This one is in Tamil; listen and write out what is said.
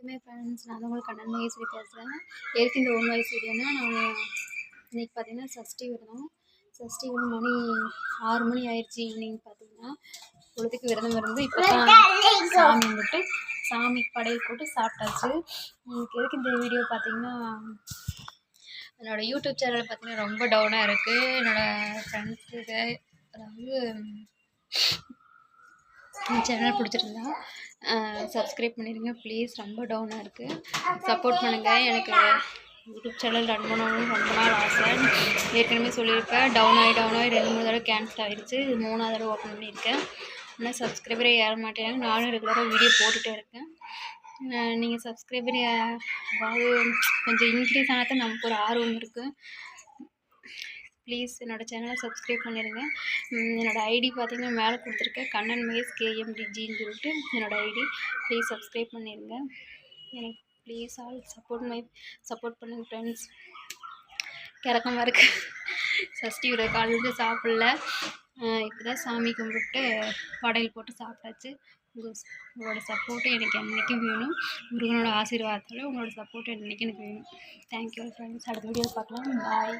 வணக்கமே ஃப்ரெண்ட்ஸ், நான் தான் உங்களுக்கு கண்ணன் மகேஸ்வரி பேசுகிறேன். எதுக்கு இந்த 1 வயசு வீடியோனா, நான் இன்றைக்கி பார்த்தீங்கன்னா சஷ்டி விரதம். சஷ்டி வந்து மணி 6 மணி ஆயிடுச்சு. ஈவினிங் பார்த்தீங்கன்னா பொழுதுக்கு விரதம் இருந்து இப்போ தான் சாமி கும்பிட்டு சாமிக்கு படையல் போட்டு சாப்பிட்டாச்சு. எனக்கு எதுக்கு இந்த வீடியோ பார்த்தீங்கன்னா, என்னோடய யூடியூப் சேனல் பார்த்தீங்கன்னா ரொம்ப டவுனாக இருக்குது. என்னோடய ஃப்ரெண்ட்ஸுக்கு அதாவது சேனல் பிடிச்சிருந்தா சப்ஸ்கிரைப் பண்ணிடுங்க ப்ளீஸ். ரொம்ப டவுனாக இருக்குது, சப்போர்ட் பண்ணுங்கள். எனக்கு யூடியூப் சேனல் ரன் பண்ணணும்னு ரொம்ப நாள் ஆசை. ஏற்கனவே சொல்லியிருப்பேன், டவுன் ஆகி 2-3 தடவை கேன்சல் ஆகிடுச்சு. இது 3ஆவது தடவை ஓப்பன் பண்ணியிருக்கேன். ஆனால் சப்ஸ்கிரைபரே ஏற மாட்டேங்கிறாங்க. நானும் ரெகுலராக வீடியோ போட்டுகிட்டே இருக்கேன். நீங்கள் சப்ஸ்கிரைபர் அதாவது கொஞ்சம் இன்க்ரீஸ் ஆனால் தான் நமக்கு ஒரு ஆர்வம் இருக்குது. ப்ளீஸ் என்னோடய சேனலை சப்ஸ்கிரைப் பண்ணிடுங்க. என்னோடய ஐடி பார்த்திங்கன்னா மேலே கொடுத்துருக்கேன், கண்ணன் மகேஷ் KMDGன்னு சொல்லிட்டு என்னோடய ஐடி. ப்ளீஸ் சப்ஸ்கிரைப் பண்ணிடுங்க. எனக்கு ப்ளீஸ் ஆல் சப்போர்ட் பண்ணுங்கள் ஃப்ரெண்ட்ஸ். கிறக்கமாக இருக்குது. சஷ்டி விரத காலையிலேருந்து சாப்பிடல. இப்போ தான் சாமி கும்பிட்டு படையல் போட்டு சாப்பிட்டாச்சு. உங்களோட சப்போர்ட்டு எனக்கு என்றைக்கும் வேணும். முருகனோட ஆசீர்வாதத்தால் உங்களோட சப்போர்ட் என்றைக்கும் எனக்கு வேணும். Thank you friends. அடுத்த வீடியோ பார்க்கலாம். பாய்.